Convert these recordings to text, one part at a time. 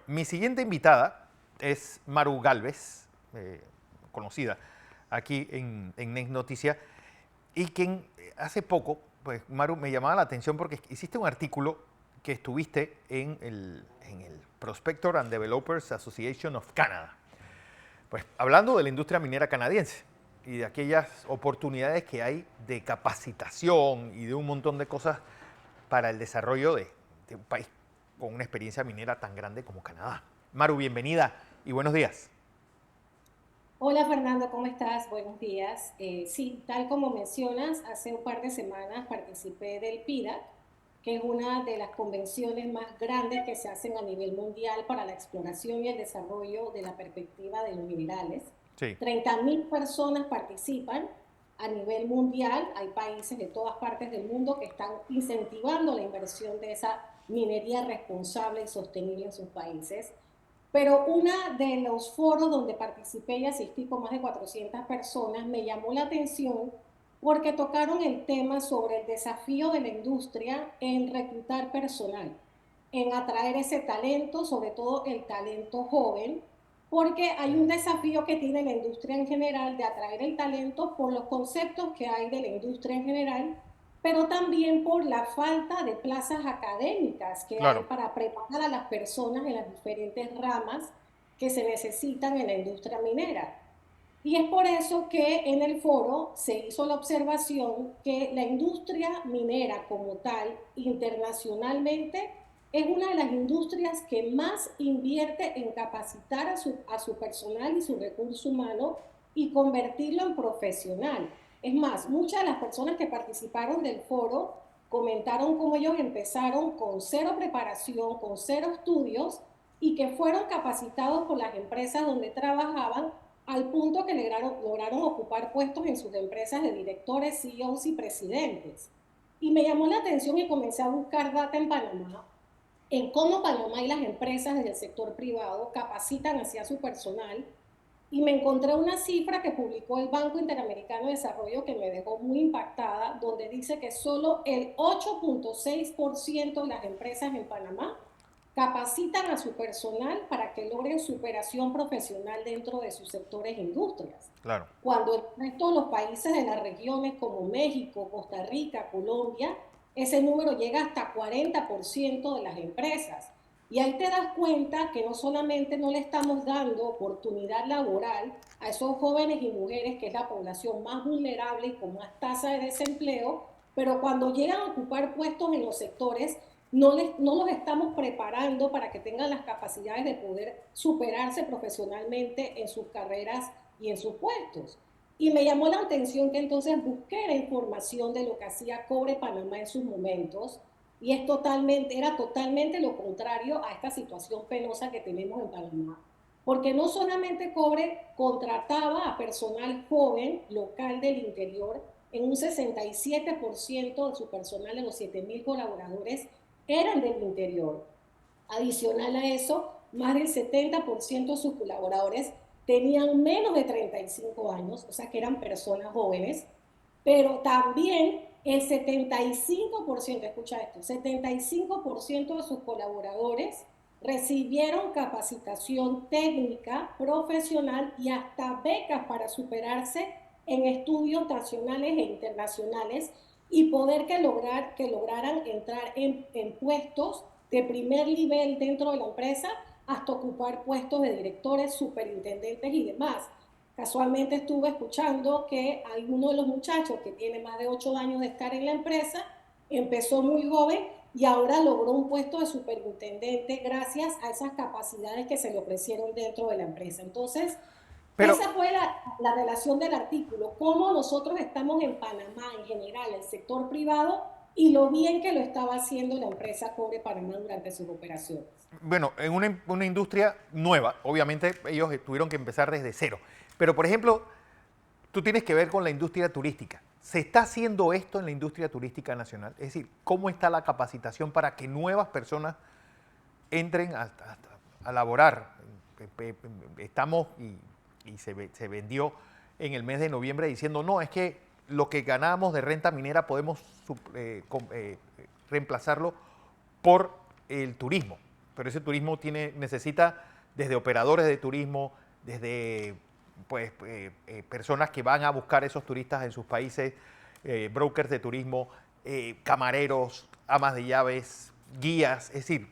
mi siguiente invitada es Maru Gálvez, conocida aquí en Next Noticia, y quien hace poco, pues Maru, me llamaba la atención porque hiciste un artículo que estuviste en el Prospector and Developers Association of Canada, pues hablando de la industria minera canadiense y de aquellas oportunidades que hay de capacitación y de un montón de cosas para el desarrollo de un país con una experiencia minera tan grande como Canadá. Maru, bienvenida y buenos días. Hola Fernando, ¿cómo estás? Buenos días. Sí, tal como mencionas, hace un par de semanas participé del PIDAC, que es una de las convenciones más grandes que se hacen a nivel mundial para la exploración y el desarrollo de la perspectiva de los minerales. Sí, 30.000 personas participan a nivel mundial. Hay países de todas partes del mundo que están incentivando la inversión de esa minería responsable y sostenible en sus países. Pero uno de los foros donde participé y asistí con más de 400 personas me llamó la atención porque tocaron el tema sobre el desafío de la industria en reclutar personal, en atraer ese talento, sobre todo el talento joven, porque hay un desafío que tiene la industria en general de atraer el talento por los conceptos que hay de la industria en general, pero también por la falta de plazas académicas que hay claro. para preparar a las personas en las diferentes ramas que se necesitan en la industria minera. Y es por eso que en el foro se hizo la observación que la industria minera como tal, internacionalmente, es una de las industrias que más invierte en capacitar a su personal y su recurso humano y convertirlo en profesional. Es más, muchas de las personas que participaron del foro comentaron cómo ellos empezaron con cero preparación, con cero estudios y que fueron capacitados por las empresas donde trabajaban al punto que lograron ocupar puestos en sus empresas de directores, CEOs y presidentes. Y me llamó la atención y comencé a buscar data en Panamá en cómo Panamá y las empresas del sector privado capacitan hacia su personal y me encontré una cifra que publicó el Banco Interamericano de Desarrollo que me dejó muy impactada, donde dice que solo el 8.6% de las empresas en Panamá capacitan a su personal para que logren superación profesional dentro de sus sectores e industrias. Claro. Cuando el resto de los países de las regiones como México, Costa Rica, Colombia, ese número llega hasta 40% de las empresas. Y ahí te das cuenta que no solamente no le estamos dando oportunidad laboral a esos jóvenes y mujeres, que es la población más vulnerable y con más tasa de desempleo, pero cuando llegan a ocupar puestos en los sectores, no los estamos preparando para que tengan las capacidades de poder superarse profesionalmente en sus carreras y en sus puestos. Y me llamó la atención que entonces busqué la información de lo que hacía Cobre Panamá en sus momentos y era totalmente lo contrario a esta situación penosa que tenemos en Panamá. Porque no solamente Cobre contrataba a personal joven local del interior, en un 67% de su personal, de los 7.000 colaboradores, eran del interior. Adicional a eso, más del 70% de sus colaboradores tenían menos de 35 años, o sea que eran personas jóvenes, pero también el 75%, escucha esto, 75% de sus colaboradores recibieron capacitación técnica, profesional y hasta becas para superarse en estudios nacionales e internacionales y poder que lograran entrar en puestos de primer nivel dentro de la empresa hasta ocupar puestos de directores, superintendentes y demás. Casualmente estuve escuchando que hay uno de los muchachos que tiene más de 8 años de estar en la empresa, empezó muy joven y ahora logró un puesto de superintendente gracias a esas capacidades que se le ofrecieron dentro de la empresa. Entonces, Pero, esa fue la relación del artículo, cómo nosotros estamos en Panamá en general, el sector privado, y lo bien que lo estaba haciendo la empresa Cobre Panamá durante sus operaciones. bueno, en una industria nueva, obviamente ellos tuvieron que empezar desde cero. Pero, por ejemplo, tú tienes que ver con la industria turística. ¿Se está haciendo esto en la industria turística nacional? Es decir, ¿cómo está la capacitación para que nuevas personas entren a laborar? Estamos, y se vendió en el mes de noviembre diciendo, no, es que lo que ganamos de renta minera podemos reemplazarlo por el turismo. pero ese turismo necesita desde operadores de turismo, desde pues, personas que van a buscar esos turistas en sus países, brokers de turismo, camareros, amas de llaves, guías. Es decir,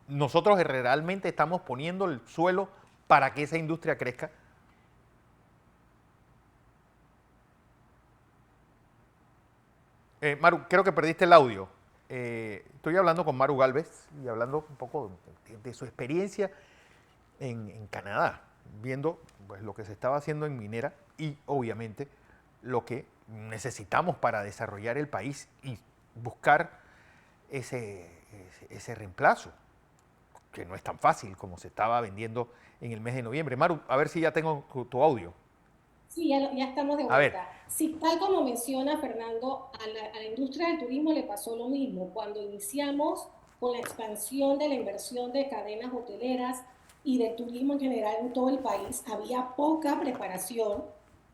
nosotros realmente estamos poniendo el suelo para que esa industria crezca. Maru, creo que perdiste el audio. Estoy hablando con Maru Galvez y hablando un poco de su experiencia en Canadá, viendo pues, lo que se estaba haciendo en minera y obviamente lo que necesitamos para desarrollar el país y buscar ese reemplazo, que no es tan fácil como se estaba vendiendo en el mes de noviembre. Maru, a ver si ya tengo tu audio. Sí, ya estamos de A ver. vuelta. Sí, tal como menciona Fernando, a la industria del turismo le pasó lo mismo. Cuando iniciamos con la expansión de la inversión de cadenas hoteleras y del turismo en general en todo el país, había poca preparación,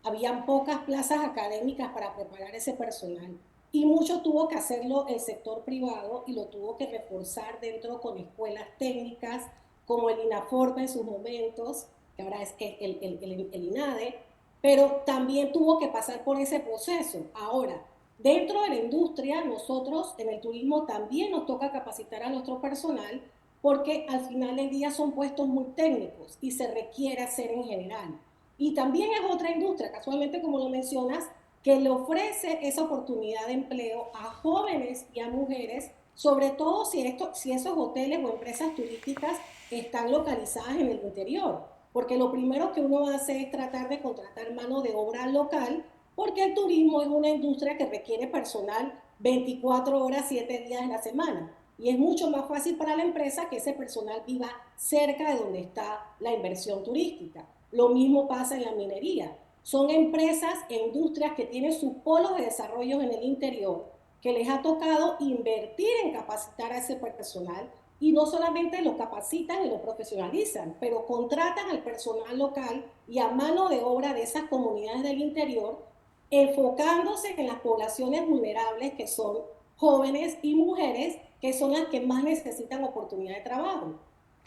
habían pocas plazas académicas para preparar ese personal. Y mucho tuvo que hacerlo el sector privado y lo tuvo que reforzar dentro con escuelas técnicas como el INAFORMA en sus momentos, que ahora es el INADE, pero también tuvo que pasar por ese proceso. Ahora, dentro de la industria, nosotros en el turismo también nos toca capacitar a nuestro personal porque al final del día son puestos muy técnicos y se requiere hacer en general. Y también es otra industria, casualmente como lo mencionas, que le ofrece esa oportunidad de empleo a jóvenes y a mujeres, sobre todo si esos hoteles o empresas turísticas están localizadas en el interior, porque lo primero que uno hace es tratar de contratar mano de obra local, porque el turismo es una industria que requiere personal 24 horas, 7 días de la semana. Y es mucho más fácil para la empresa que ese personal viva cerca de donde está la inversión turística. Lo mismo pasa en la minería. Son empresas e industrias que tienen sus polos de desarrollo en el interior, que les ha tocado invertir en capacitar a ese personal y no solamente lo capacitan y lo profesionalizan, pero contratan al personal local y a mano de obra de esas comunidades del interior, enfocándose en las poblaciones vulnerables que son jóvenes y mujeres, que son las que más necesitan oportunidad de trabajo.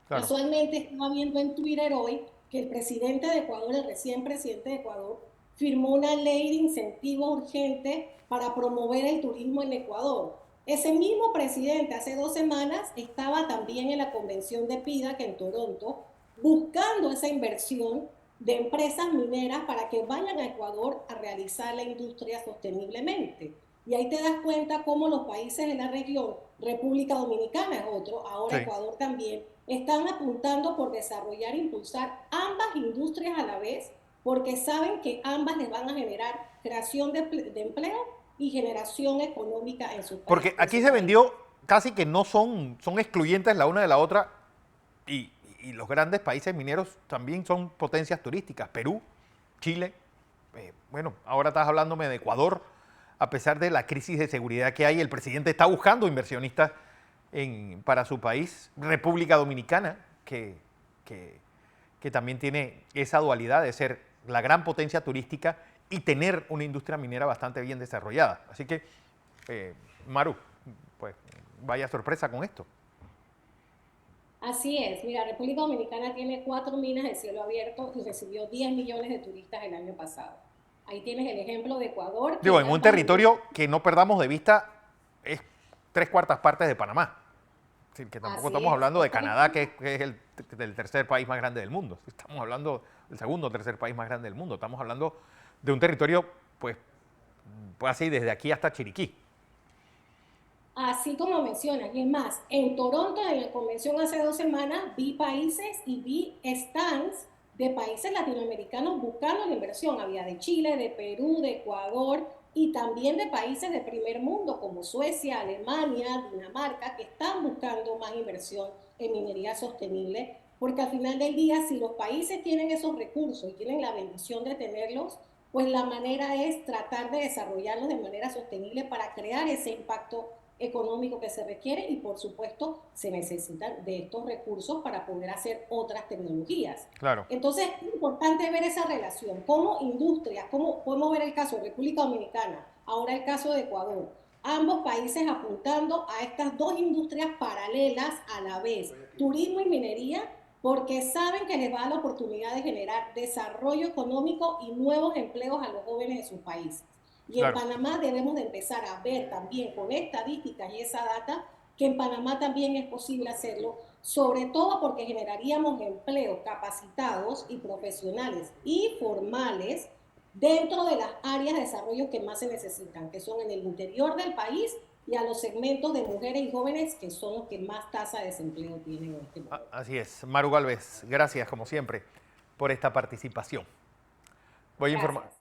Claro. Casualmente estaba viendo en Twitter hoy que el presidente de Ecuador, el recién presidente de Ecuador, firmó una ley de incentivo urgente para promover el turismo en Ecuador. Ese mismo presidente hace 2 semanas estaba también en la convención de PIDAC en Toronto buscando esa inversión de empresas mineras para que vayan a Ecuador a realizar la industria sosteniblemente. Y ahí te das cuenta cómo los países de la región, República Dominicana es otro, ahora Sí. Ecuador también, están apuntando por desarrollar e impulsar ambas industrias a la vez, porque saben que ambas les van a generar creación de empleo y generación económica en su país. Porque aquí se vendió casi que no son excluyentes la una de la otra y los grandes países mineros también son potencias turísticas. Perú, Chile, bueno, ahora estás hablándome de Ecuador, a pesar de la crisis de seguridad que hay, el presidente está buscando inversionistas para su país, República Dominicana, que también tiene esa dualidad de ser la gran potencia turística y tener una industria minera bastante bien desarrollada. Así que, Maru, pues vaya sorpresa con esto. Así es, mira, República Dominicana tiene 4 minas de cielo abierto y recibió 10 millones de turistas el año pasado. Ahí tienes el ejemplo de Ecuador. Digo, en un territorio que no perdamos de vista es 3/4 de Panamá. Es decir, que tampoco Así estamos es. hablando de Canadá, que es el tercer país más grande del mundo. Estamos hablando del segundo o tercer país más grande del mundo. Estamos hablando de un territorio, pues así desde aquí hasta Chiriquí. Así como mencionas, y es más, en Toronto, en la convención hace 2 semanas, vi países y vi stands de países latinoamericanos buscando la inversión. Había de Chile, de Perú, de Ecuador y también de países de primer mundo como Suecia, Alemania, Dinamarca, que están buscando más inversión en minería sostenible, porque al final del día, si los países tienen esos recursos y tienen la bendición de tenerlos, pues la manera es tratar de desarrollarlos de manera sostenible para crear ese impacto económico que se requiere y por supuesto se necesitan de estos recursos para poder hacer otras tecnologías. Claro. Entonces es importante ver esa relación, como industrias, como podemos ver el caso de República Dominicana, ahora el caso de Ecuador, ambos países apuntando a estas dos industrias paralelas a la vez, turismo y minería, porque saben que les va a dar la oportunidad de generar desarrollo económico y nuevos empleos a los jóvenes de sus países. Y en Claro. Panamá debemos de empezar a ver también con estadísticas y esa data que en Panamá también es posible hacerlo, sobre todo porque generaríamos empleos capacitados y profesionales y formales dentro de las áreas de desarrollo que más se necesitan, que son en el interior del país y a los segmentos de mujeres y jóvenes que son los que más tasa de desempleo tienen en este momento. Así es. Maru Galvez, gracias como siempre por esta participación. Voy a informar. Gracias.